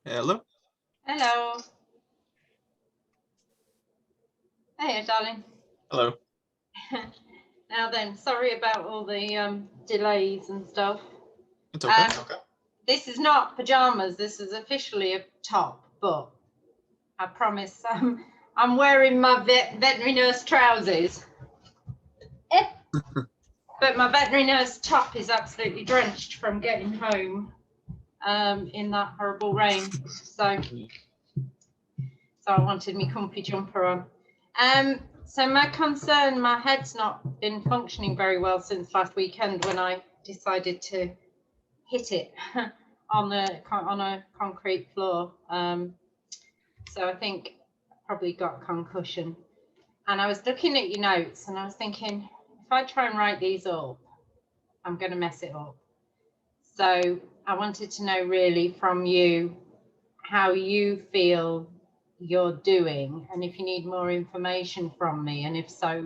Hello. Hello. Hey, darling. Hello. Now then, sorry about all the delays and stuff. It's okay. This is not pajamas. This is officially a top, but I promise I'm wearing my veterinary nurse trousers. But my veterinary nurse top is absolutely drenched from getting home in that horrible rain. So I wanted my comfy jumper on. So my concern, my head's not been functioning very well since last weekend when I decided to hit it on a concrete floor. So I think I probably got concussion. And I was looking at your notes and I was thinking, if I try and write these up, I'm going to mess it up. So I wanted to know really from you how you feel you're doing, and if you need more information from me, and if so,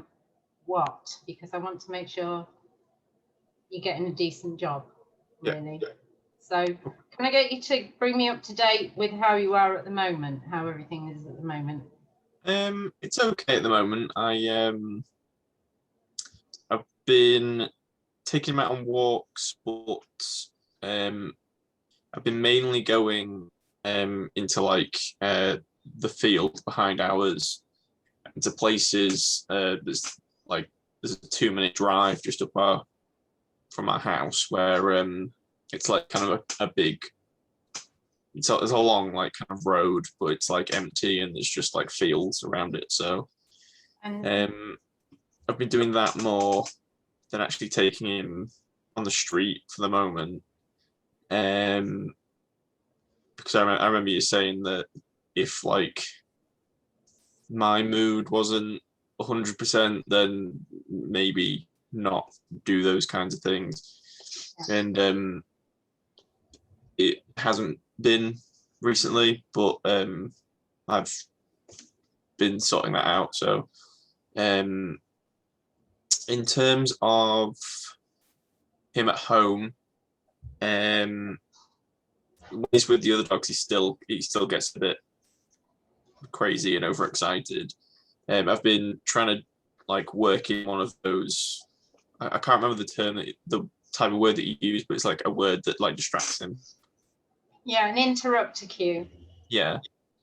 what? Because I want to make sure you're getting a decent job, really. Yeah. So can I get you to bring me up to date with how you are at the moment, how everything is at the moment? It's okay at the moment. I've been taking him out on walks, but I've been mainly going into the field behind ours, into places. There's a 2 minute drive just from our house where it's like kind of a big. It's a long like kind of road, but it's like empty and there's just like fields around it. So And I've been doing that more than actually taking him on the street for the moment. Um, because I remember you saying that if like my mood wasn't 100%, then maybe not do those kinds of things. And it hasn't been recently, but I've been sorting that out. So in terms of him at home, when he's with the other dogs, he still gets a bit crazy and overexcited. I've been trying to like work in one of those. I can't remember the type of word that you use, but it's like a word that like distracts him. yeah, an interrupter cue. Yeah,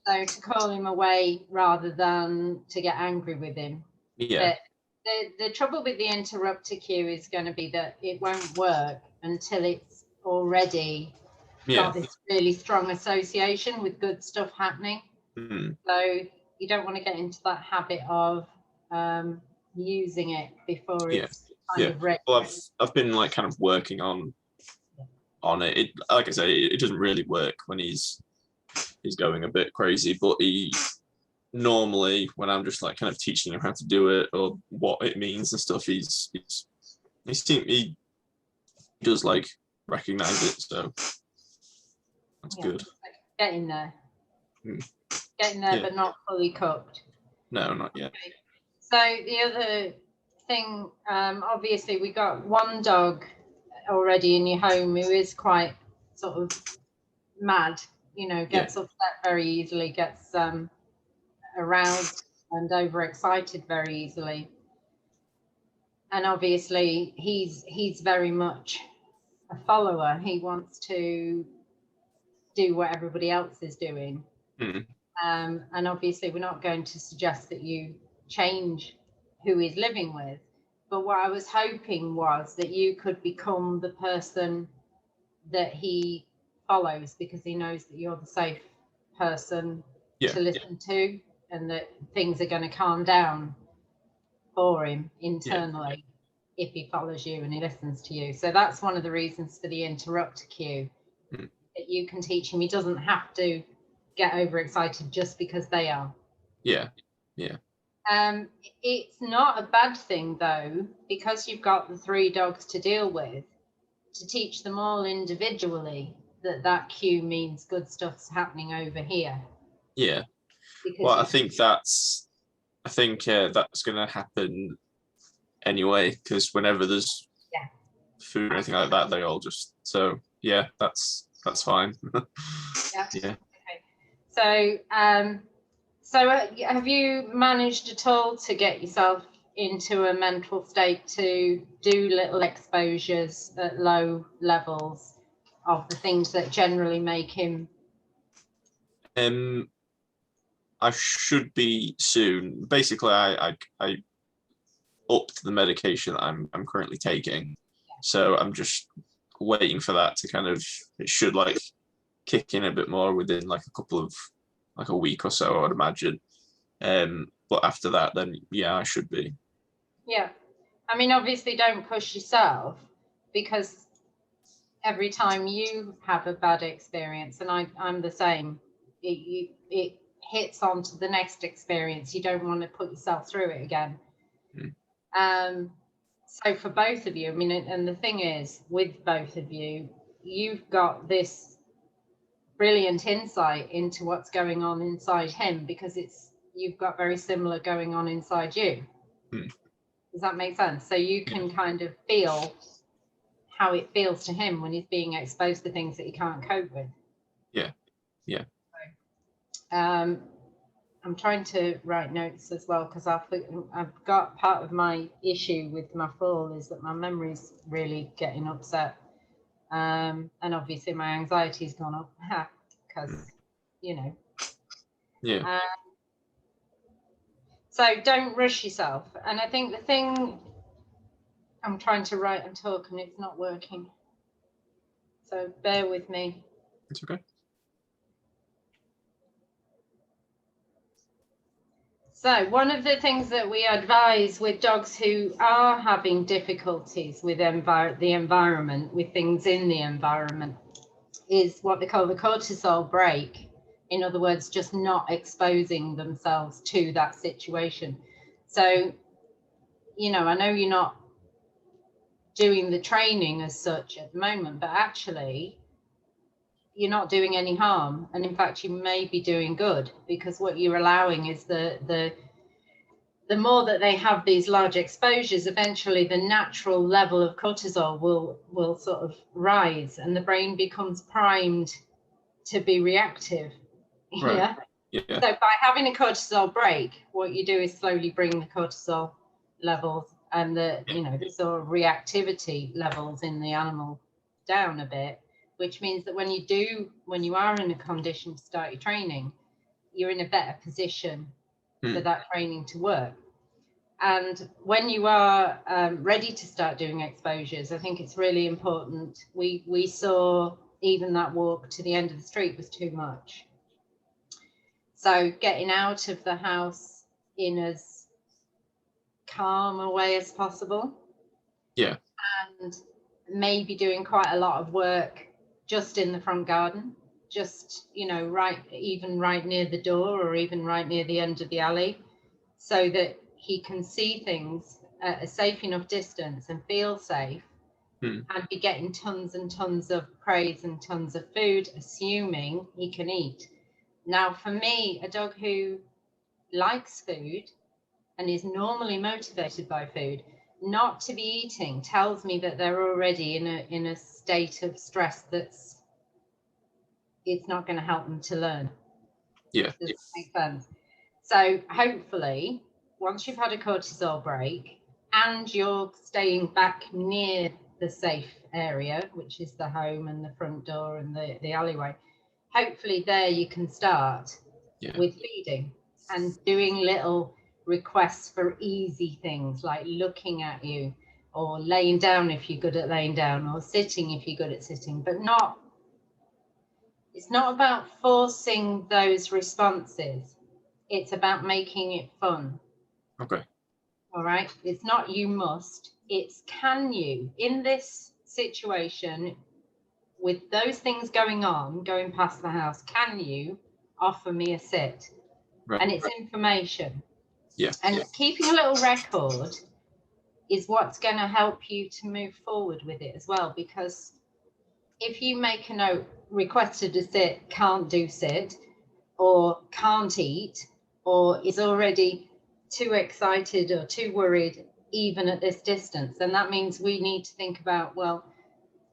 So to call him away rather than to get angry with him. yeah, But the trouble with the interrupter cue is going to be that it won't work until it's already yeah. got this really strong association with good stuff happening. Mm, So you don't want to get into that habit of using it before yeah, it's kind yeah. of ready. Well, I've been like kind of working on it. It like I say, it doesn't really work when he's going a bit crazy, but he normally when I'm just like kind of teaching him how to do it or what it means and stuff, he does like recognize it, so that's Yeah, good. like getting there, Mm. getting there, Yeah, but not fully cooked. no, not yet. Okay. So the other thing, obviously, we got one dog already in your home who is quite sort of mad, Yeah, gets upset very easily, gets aroused and overexcited very easily. And obviously he's very much a follower. He wants to do what everybody else is doing. mm. And obviously we're not going to suggest that you change who he's living with. But what I was hoping was that you could become the person that he follows, because he knows that you're the safe person Yeah, to listen to, and that things are going to calm down for him yeah, internally if he follows you and he listens to you. So that's one of the reasons for the interrupter cue, mm. that you can teach him. He doesn't have to get overexcited just because they are. Yeah, yeah, It's not a bad thing though, because you've got the three dogs to deal with, to teach them all individually that cue means good stuff's happening over here. yeah. Because Well, you I think that's gonna happen anyway because whenever there's yeah, food or anything like that, they all just so yeah, that's fine. yeah. Yeah, So, have you managed at all to get yourself into a mental state to do little exposures at low levels of the things that generally make him? I should be soon. Basically, I upped the medication that I'm currently taking, so I'm just waiting for that to kind of, it should like kick in a bit more within like a week or so, I would imagine. But after that, then yeah, I should be. Yeah, I mean, obviously, don't push yourself, because every time you have a bad experience, and I'm the same, it hits onto the next experience. You don't want to put yourself through it again. So for both of you, I mean, and the thing is, with both of you, you've got this brilliant insight into what's going on inside him, because you've got very similar going on inside you. Does that make sense? So you can kind of feel how it feels to him when he's being exposed to things that he can't cope with. Yeah. I'm trying to write notes as well, because I've got part of my issue with my fall is that my memory's really getting upset, and obviously my anxiety's gone up because so don't rush yourself. And I think the thing, I'm trying to write and talk and it's not working, so bear with me. It's okay. So one of the things that we advise with dogs who are having difficulties with the environment, with things in the environment, is what they call the cortisol break. In other words, just not exposing themselves to that situation. So, I know you're not doing the training as such at the moment, but actually you're not doing any harm, and in fact you may be doing good, because what you're allowing is the more that they have these large exposures, eventually the natural level of cortisol will sort of rise, and the brain becomes primed to be reactive. Right. Yeah. So by having a cortisol break, what you do is slowly bring the cortisol levels and the sort of reactivity levels in the animal down a bit, which means that when you are in a condition to start your training, you're in a better position for that training to work. And when you are ready to start doing exposures, I think it's really important. We saw even that walk to the end of the street was too much. So getting out of the house in as calm a way as possible. Yeah. And maybe doing quite a lot of work just in the front garden, just, right near the door, or even right near the end of the alley, so that he can see things at a safe enough distance and feel safe, and be getting tons and tons of praise and tons of food, assuming he can eat. Now, for me, a dog who likes food and is normally motivated by food, not to be eating tells me that they're already in a state of stress it's not going to help them to learn. Yeah. Does that make sense? So hopefully, once you've had a cortisol break and you're staying back near the safe area, which is the home and the front door and the alleyway, hopefully there you can start with feeding and doing little requests for easy things like looking at you, or laying down if you're good at laying down, or sitting if you're good at sitting, but it's not about forcing those responses. It's about making it fun. Okay. All right. It's not you must, it's can you, in this situation, with those things going past the house, can you offer me a sit? Right. And it's information. Yeah. And keeping a little record is what's going to help you to move forward with it as well, because if you make a note, requested a sit, can't do sit, or can't eat, or is already too excited or too worried even at this distance, then that means we need to think about, well,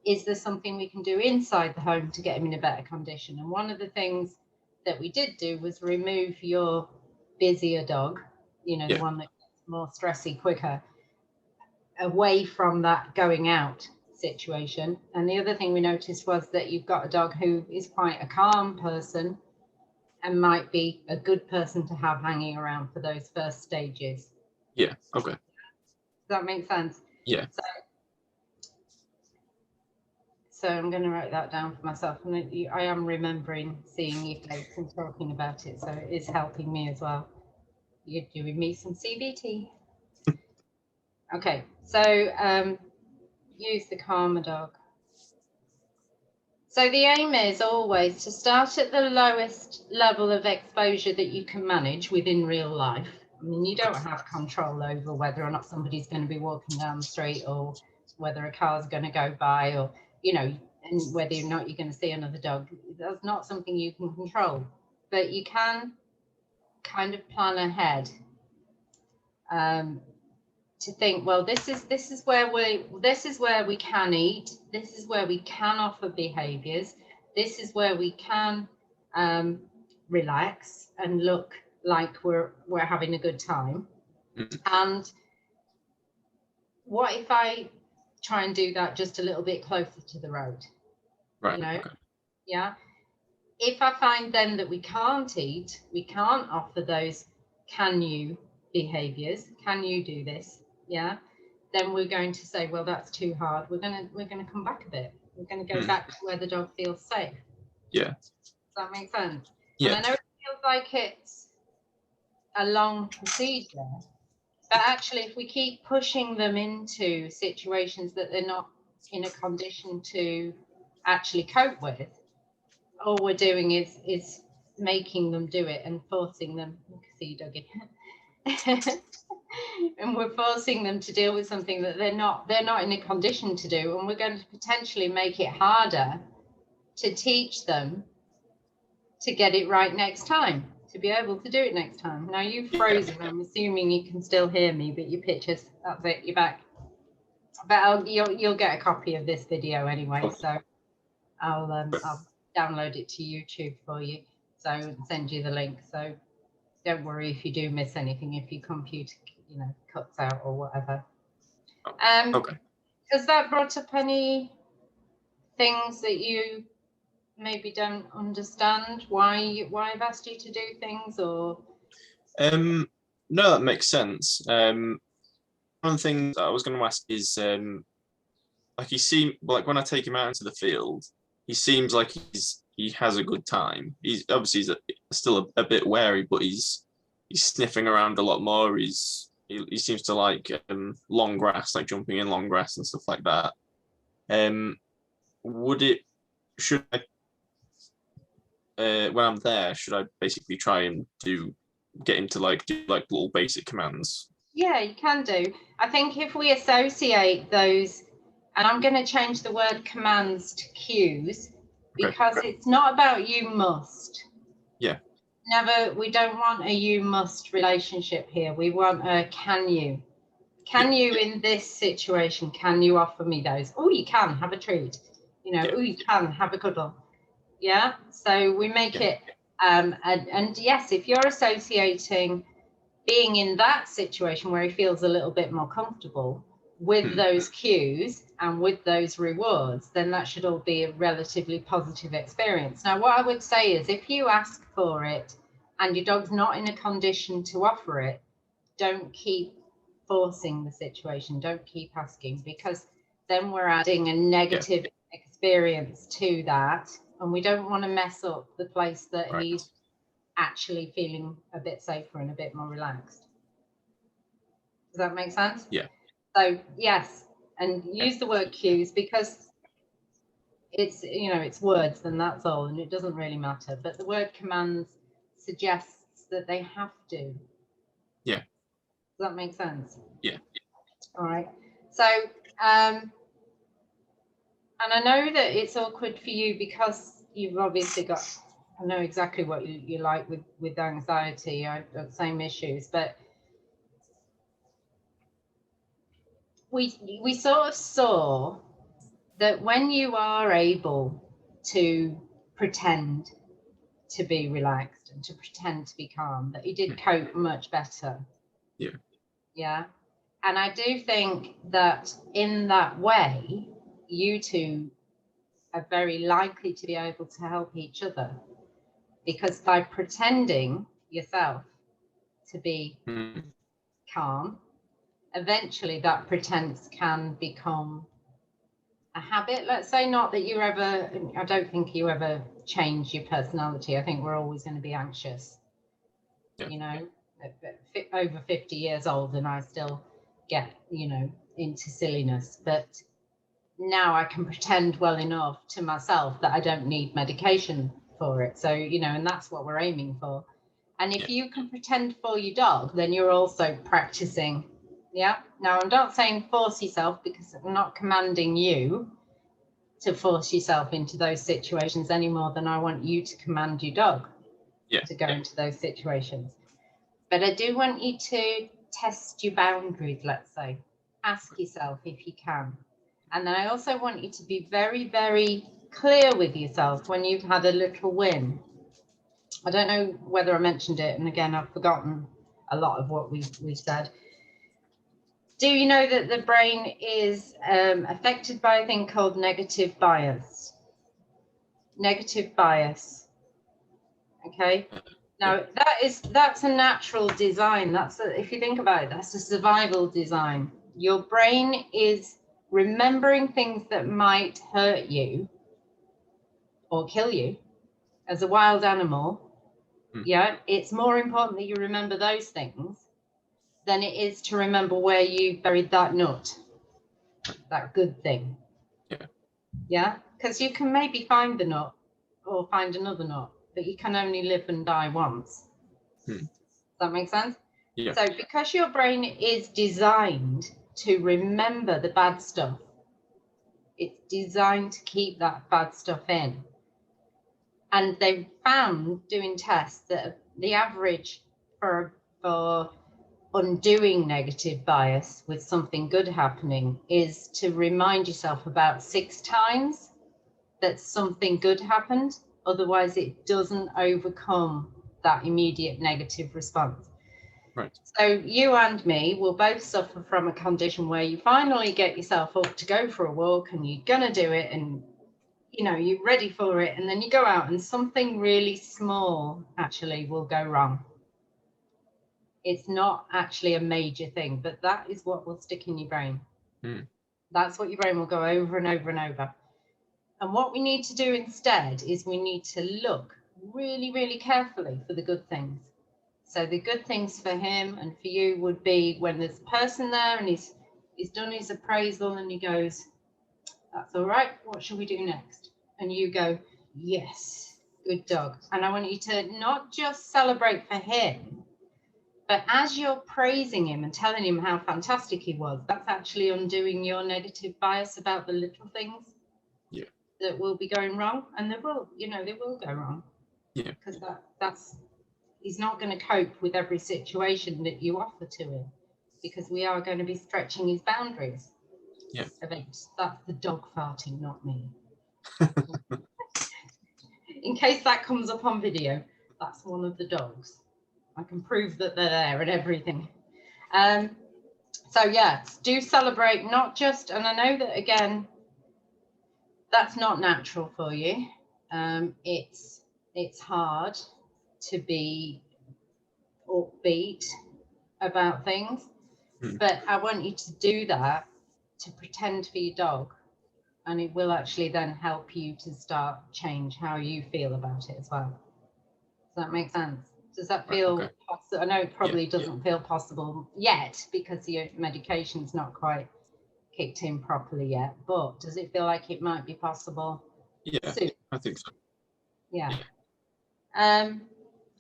is there something we can do inside the home to get him in a better condition? And one of the things that we did do was remove your busier dog, the Yeah. one that gets more stressy quicker, away from that going out situation. And the other thing we noticed was that you've got a dog who is quite a calm person and might be a good person to have hanging around for those first stages. Yeah. Okay. Does that make sense? Yeah. So I'm going to write that down for myself. And I am remembering seeing your face and talking about it. So it is helping me as well. You're doing me some CBT. Okay. So use the calmer dog. So the aim is always to start at the lowest level of exposure that you can manage within real life. I mean, you don't have control over whether or not somebody's going to be walking down the street or whether a car's going to go by or, and whether or not you're going to see another dog. That's not something you can control, but you can kind of plan ahead to think, well, this is where we can eat. This is where we can offer behaviors. This is where we can relax and look like we're having a good time. And what if I try and do that just a little bit closer to the road? Right. Okay. Yeah. If I find then that we can't eat, we can't offer those can you behaviors, can you do this? Yeah. Then we're going to say, well, that's too hard. We're gonna come back a bit. We're gonna go back to where the dog feels safe. Yeah. Does that make sense? Yeah. And I know it feels like it's a long procedure, but actually if we keep pushing them into situations that they're not in a condition to actually cope with, all we're doing is making them do it and forcing them. See, Dougie. And we're forcing them to deal with something that they're not in a condition to do, and we're going to potentially make it harder to teach them to get it right next time, to be able to do it next time. Now you've frozen. I'm assuming you can still hear me, but your pictures, that's it, you're back. But you'll get a copy of this video anyway, so I'll download it to YouTube for you, so send you the link. So don't worry if you do miss anything, if your computer cuts out or whatever. Okay. Has that brought up any things that you maybe don't understand why I've asked you to do things, or? No, that makes sense. One of the things I was going to ask is like when I take him out into the field, he seems like he has a good time. He's obviously still a bit wary, but he's sniffing around a lot more. He seems to like long grass, like jumping in long grass and stuff like that. Should I when I'm there, should I basically try and get him to do little basic commands? Yeah, you can do. I think if we associate those, and I'm going to change the word commands to cues, because it's not about you must. Yeah. We don't want a you must relationship here. We want a can you. Can you in this situation, can you offer me those? Oh, you can have a treat. Oh, you can have a cuddle. Yeah. So we make it, and yes, if you're associating being in that situation where he feels a little bit more comfortable with those cues and with those rewards, then that should all be a relatively positive experience. Now, what I would say is if you ask for it and your dog's not in a condition to offer it, don't keep forcing the situation. Don't keep asking, because then we're adding a negative experience to that, and we don't want to mess up the place that he's actually feeling a bit safer and a bit more relaxed. Does that make sense? Yeah. So yes, and use the word cues, because it's it's words and that's all, and it doesn't really matter. But the word commands suggests that they have to. Yeah. Does that make sense? Yeah. All right. So and I know that it's awkward for you because you've obviously got, I know exactly what you like with anxiety. I've got the same issues, but we sort of saw that when you are able to pretend to be relaxed and to pretend to be calm, that he did cope much better. Yeah. Yeah. And I do think that in that way, you two are very likely to be able to help each other, because by pretending yourself to be calm, eventually that pretense can become a habit. Let's say, not that you ever, I don't think you ever change your personality. I think we're always going to be anxious. Yeah. You know, over 50 years old and I still get, you know, into silliness, but now I can pretend well enough to myself that I don't need medication for it. So, you know, and that's what we're aiming for. And if you can pretend for your dog, then you're also practicing. Yeah. Now, I'm not saying force yourself, because I'm not commanding you to force yourself into those situations any more than I want you to command your dog to go into those situations. But I do want you to test your boundaries, let's say. Ask yourself if you can. And then I also want you to be very, very clear with yourself when you've had a little win. I don't know whether I mentioned it, and again, I've forgotten a lot of what we've said. Do you know that the brain is affected by a thing called negative bias? Negative bias. Okay. Now that's a natural design. If you think about it, that's a survival design. Your brain is remembering things that might hurt you or kill you as a wild animal. Yeah, it's more important that you remember those things than it is to remember where you buried that nut, that good thing. Yeah, because you can maybe find the nut or find another nut, but you can only live and die once. Does that make sense? Yeah. So because your brain is designed to remember the bad stuff, it's designed to keep that bad stuff in. And they found, doing tests, that the average for undoing negative bias with something good happening is to remind yourself about 6 times that something good happened. Otherwise, it doesn't overcome that immediate negative response. Right. So you and me will both suffer from a condition where you finally get yourself up to go for a walk and you're going to do it, and you know, you're ready for it, and then you go out and something really small actually will go wrong. It's not actually a major thing, but that is what will stick in your brain. That's what your brain will go over and over and over. And what we need to do instead is we need to look really, really carefully for the good things. So the good things for him and for you would be when there's a person there and he's done his appraisal and he goes, "That's all right, what shall we do next?" And you go, "Yes, good dog." And I want you to not just celebrate for him, but as you're praising him and telling him how fantastic he was, that's actually undoing your negative bias about the little things that will be going wrong. And they will, you know, they will go wrong. Yeah. Because that's he's not going to cope with every situation that you offer to him, because we are going to be stretching his boundaries. Yeah. That's the dog farting, not me. In case that comes up on video, that's one of the dogs. I can prove that they're there and everything. So yeah, do celebrate, not just, and I know that again, that's not natural for you. It's hard to be upbeat about things, but I want you to do that, to pretend for your dog, and it will actually then help you to start change how you feel about it as well. Does that make sense? Does that feel possible? I know it probably doesn't feel possible yet because your medication's not quite kicked in properly yet, but does it feel like it might be possible? Yeah, soon? I think so. Yeah.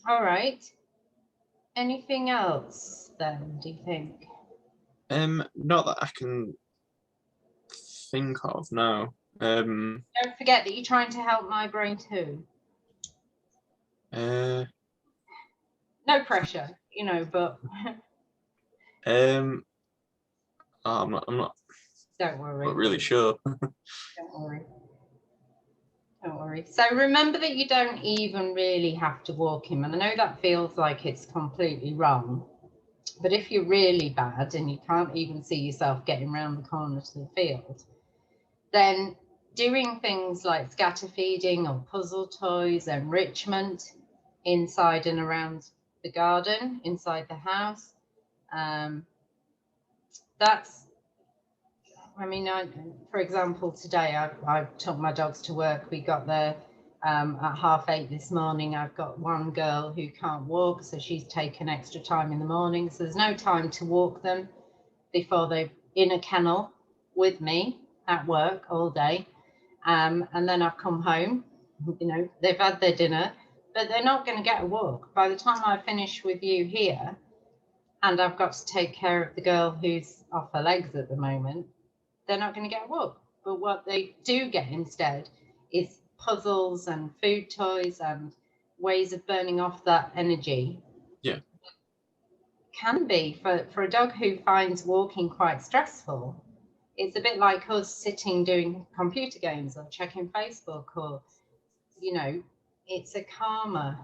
All right. Anything else then, do you think? Not that I can think of, no. Don't forget that you're trying to help my brain too. No pressure, you know, but I'm not don't worry. not really sure. Don't worry. Don't worry. So remember that you don't even really have to walk him. And I know that feels like it's completely wrong. But if you're really bad and you can't even see yourself getting around the corner to the field, then doing things like scatter feeding or puzzle toys, enrichment inside and around the garden, inside the house, that's, I mean, for example, today I took my dogs to work. We got there at 8:30 this morning. I've got one girl who can't walk, so she's taken extra time in the morning. So there's no time to walk them before they're in a kennel with me at work all day. And then I've come home, you know, they've had their dinner, but they're not going to get a walk. By the time I finish with you here, and I've got to take care of the girl who's off her legs at the moment, they're not going to get a walk. But what they do get instead is puzzles and food toys and ways of burning off that energy. Yeah. Can be for a dog who finds walking quite stressful. It's a bit like us sitting doing computer games or checking Facebook, or, you know, it's a calmer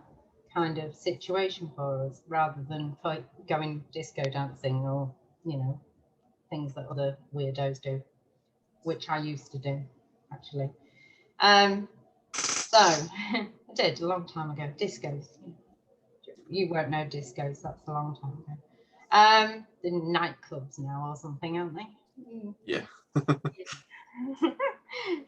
kind of situation for us rather than for going disco dancing or, you know, things that other weirdos do, which I used to do, actually. So I did a long time ago. Discos. You won't know discos. That's a long time ago. The nightclubs now or something, aren't they? Yeah.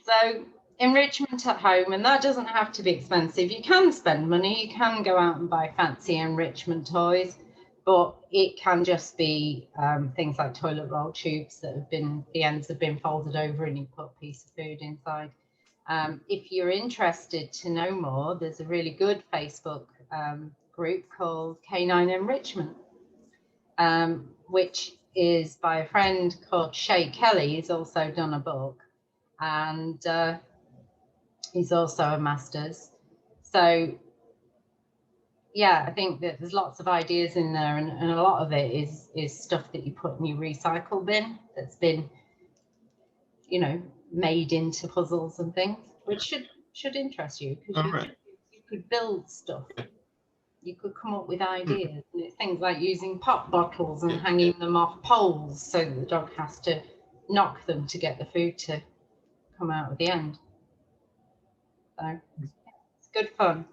So enrichment at home, and that doesn't have to be expensive. You can spend money. You can go out and buy fancy enrichment toys, but it can just be things like toilet roll tubes that have been, the ends have been folded over and you put a piece of food inside. If you're interested to know more, there's a really good Facebook group called Canine Enrichment, which is by a friend called Shay Kelly. He's also done a book, and he's also a master's. So yeah, I think that there's lots of ideas in there, and a lot of it is stuff that you put in your recycle bin that's been, you know, made into puzzles and things, which should interest you, because you could build stuff. You could come up with ideas. And it's things like using pop bottles and hanging them off poles so that the dog has to knock them to get the food to come out at the end. So it's good fun.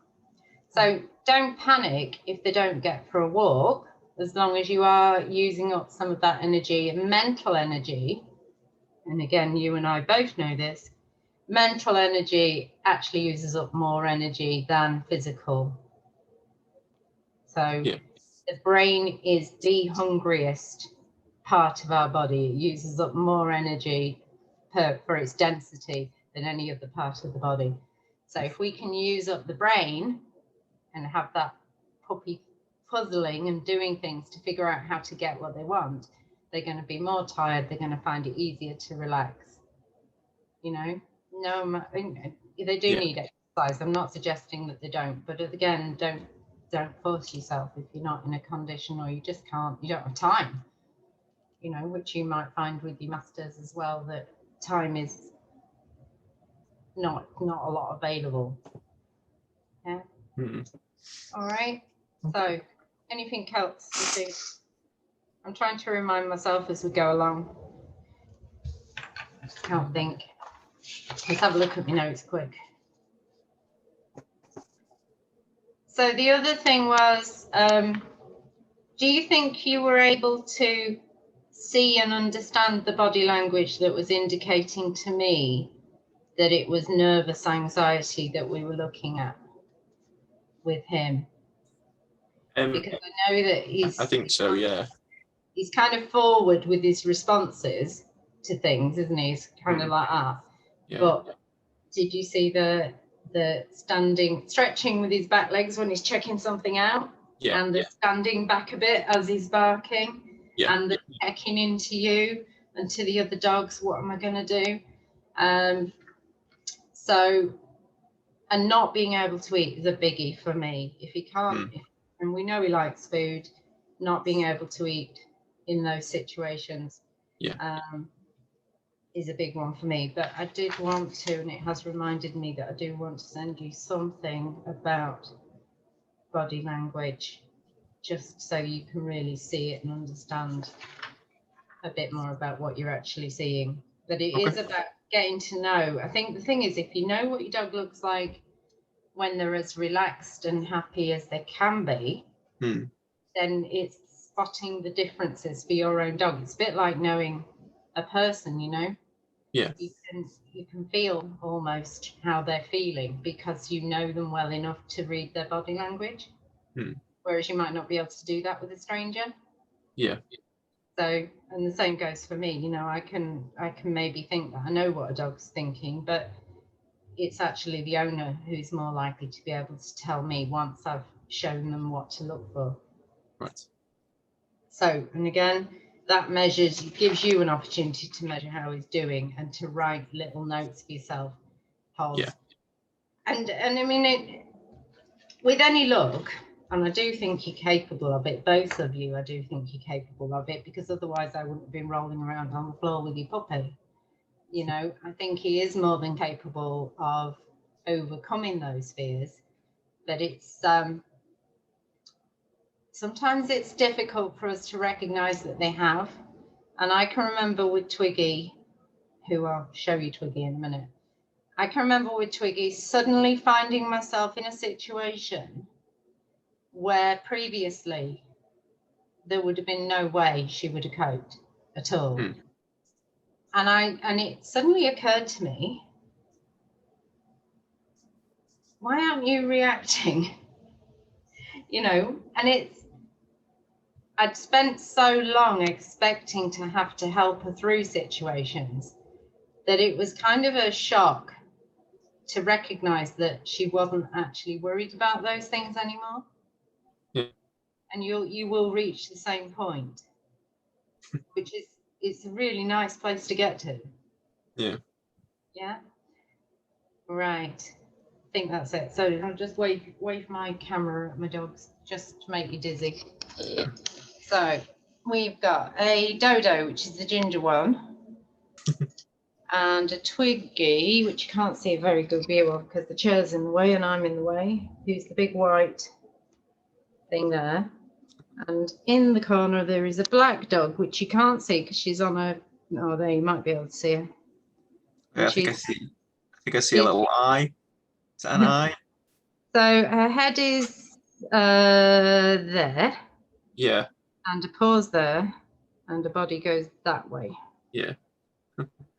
So don't panic if they don't get for a walk, as long as you are using up some of that energy and mental energy. And again, you and I both know this, mental energy actually uses up more energy than physical. So the brain is the hungriest part of our body. It uses up more energy for its density than any other part of the body. So if we can use up the brain and have that puppy puzzling and doing things to figure out how to get what they want, they're going to be more tired. They're going to find it easier to relax. You know, no, they do need exercise. I'm not suggesting that they don't, but again, don't force yourself if you're not in a condition, or you just can't, you don't have time, you know, which you might find with your masters as well, that time is not a lot available. Yeah. All right. So anything else you think? I'm trying to remind myself as we go along. Can't think. Let's have a look at my notes quick. So the other thing was, do you think you were able to see and understand the body language that was indicating to me that it was nervous anxiety that we were looking at with him? Because I know that I think so, yeah. He's kind of forward with his responses to things, isn't he? He's kind of like that. Yeah. But did you see the standing, stretching with his back legs when he's checking something out? Yeah. And the standing back a bit as he's barking. Yeah. And the checking into you and to the other dogs, what am I going to do? So, and not being able to eat is a biggie for me. If he can't, and we know he likes food, not being able to eat in those situations. Yeah. is a big one for me. But I did want to, and it has reminded me that I do want to send you something about body language, just so you can really see it and understand a bit more about what you're actually seeing. But it is about getting to know. I think the thing is, if you know what your dog looks like when they're as relaxed and happy as they can be, then it's spotting the differences for your own dog. It's a bit like knowing a person, you know. Yeah. You can feel almost how they're feeling because you know them well enough to read their body language. Whereas you might not be able to do that with a stranger. Yeah. So, and the same goes for me, you know, I can maybe think that I know what a dog's thinking, but it's actually the owner who's more likely to be able to tell me once I've shown them what to look for. Right. So, and again, that gives you an opportunity to measure how he's doing and to write little notes for yourself. Pause. Yeah. And I mean, with any luck, and I do think you're capable of it, both of you, I do think you're capable of it, because otherwise I wouldn't have been rolling around on the floor with your puppy. You know, I think he is more than capable of overcoming those fears, but it's sometimes it's difficult for us to recognize that they have. And I can remember with Twiggy, who I'll show you Twiggy in a minute. I can remember with Twiggy suddenly finding myself in a situation where previously there would have been no way she would have coped at all. And it suddenly occurred to me, why aren't you reacting? You know, and I'd spent so long expecting to have to help her through situations that it was kind of a shock to recognize that she wasn't actually worried about those things anymore. Yeah. And you will reach the same point, which is, it's a really nice place to get to. Yeah. Yeah. Right. I think that's it. So I'll just wave my camera at my dogs just to make you dizzy. So we've got a Dodo, which is the ginger one, and a Twiggy, which you can't see a very good view of because the chair's in the way and I'm in the way, who's the big white thing there. And in the corner there is a black dog, which you can't see because she's on a, oh, there, you might be able to see her. I think I see a little eye. Is that an eye? So her head is there. Yeah. And a paw's there, and the body goes that way. Yeah.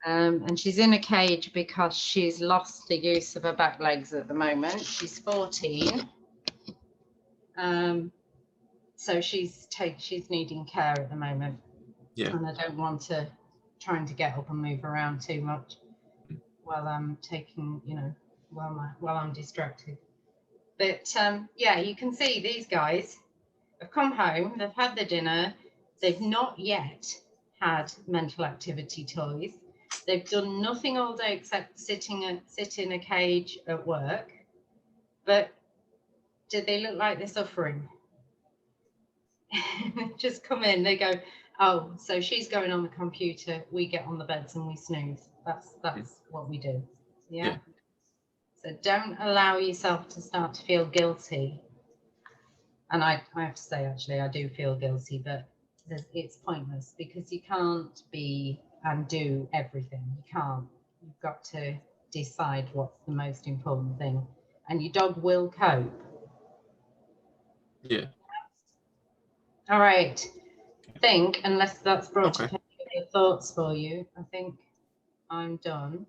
And she's in a cage because she's lost the use of her back legs at the moment. She's 14. So she's needing care at the moment. Yeah. And I don't want to trying to get up and move around too much while I'm taking, you know, while I'm distracted. But yeah, you can see these guys have come home, they've had their dinner, they've not yet had mental activity toys. They've done nothing all day except sit in a cage at work. But do they look like they're suffering? Just come in, they go, oh, so she's going on the computer, we get on the beds and we snooze. That's what we do. Yeah. So don't allow yourself to start to feel guilty. And I have to say, actually, I do feel guilty, but it's pointless because you can't be and do everything. You can't. You've got to decide what's the most important thing. And your dog will cope. Yeah. All right. I think, unless that's brought up Okay. any other thoughts for you, I think I'm done.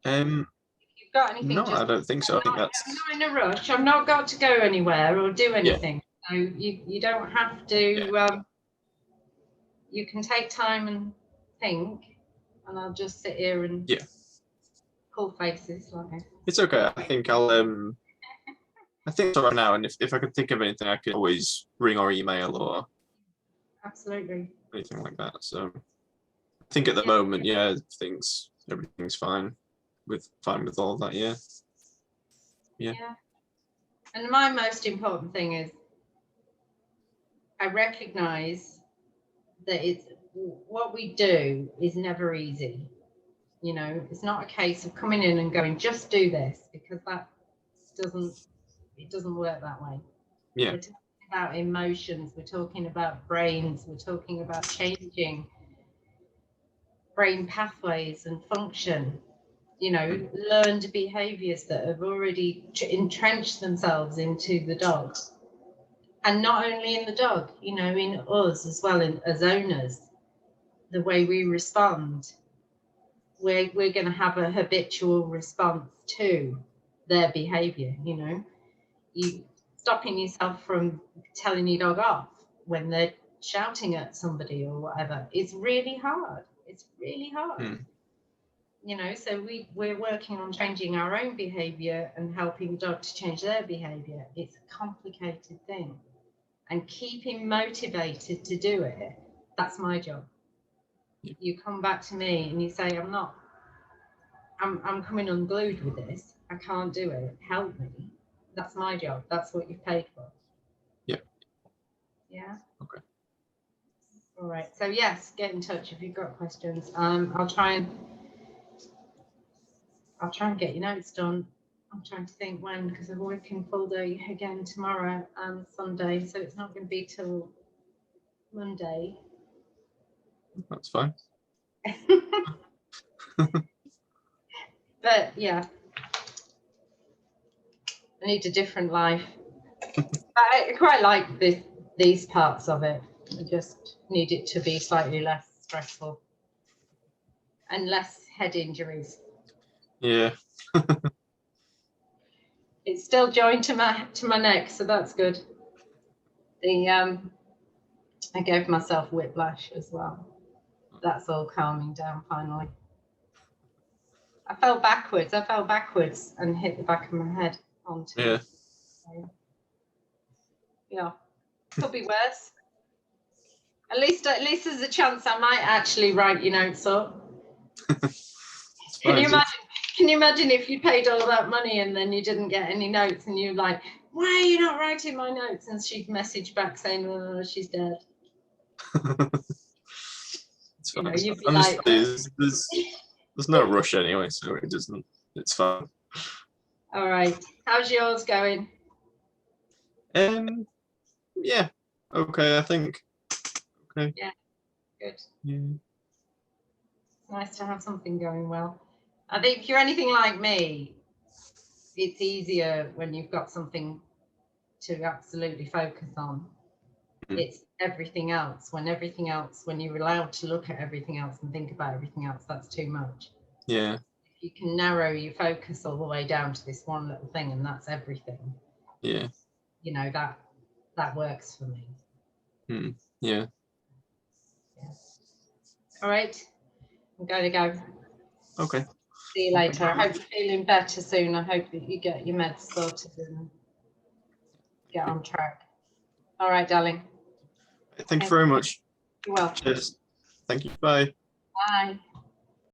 If you've got anything, no, I don't think so. I think that's. I'm not in a rush. I've not got to go anywhere or do anything. So you don't have to. You can take time and think, and I'll just sit here and pull faces like this. It's okay. I think I'll. I think it's all right now, and if I could think of anything, I could always ring or email or. Absolutely. Anything like that. So I think at the moment, everything's fine with all that. Yeah. And my most important thing is I recognize that it's what we do is never easy. You know, it's not a case of coming in and going, just do this, because it doesn't work that way. Yeah. We're talking about emotions, we're talking about brains, we're talking about changing brain pathways and function, you know, learned behaviors that have already entrenched themselves into the dog. And not only in the dog, you know, in us as well, as owners, the way we respond, we're going to have a habitual response to their behavior. You know, you stopping yourself from telling your dog off when they're shouting at somebody or whatever. It's really hard. It's really hard. You know, so we're working on changing our own behavior and helping the dog to change their behavior. It's a complicated thing. And keeping motivated to do it, that's my job. You come back to me and you say, I'm coming unglued with this. I can't do it. Help me. That's my job. That's what you've paid for. Yeah. Yeah. Okay. All right. So yes, get in touch if you've got questions. I'll try and get your notes done. I'm trying to think when, because I'm working full day again tomorrow and Sunday, so it's not going to be till Monday. That's fine. But yeah, I need a different life. I quite like these parts of it. I just need it to be slightly less stressful and less head injuries. Yeah. It's still joined to my neck, so that's good. I gave myself whiplash as well. That's all calming down finally. I fell backwards and hit the back of my head onto Yeah. Yeah. Could be worse. At least there's a chance I might actually write your notes up. Can you imagine if you paid all that money and then you didn't get any notes and you're like, why are you not writing my notes? And she'd message back saying, oh, she's dead. It's You fine. know, you'd be like, there's no rush anyway, so it doesn't. It's fine. all right. How's yours going? Yeah. Okay, I think. Okay. Yeah. Good. Yeah. It's nice to have something going well. I think if you're anything like me, it's easier when you've got something to absolutely focus on. It's everything else. When you're allowed to look at everything else and think about everything else, that's too much. Yeah. If you can narrow your focus all the way down to this one little thing and that's everything. Yeah. You know, that works for me. Yeah. All right. I'm going to go. Okay. See you later. I hope you're feeling better soon. I hope that you get your meds sorted and get on track. All right, darling. Thank you very much. You're welcome. Cheers. Thank you. Bye. Bye.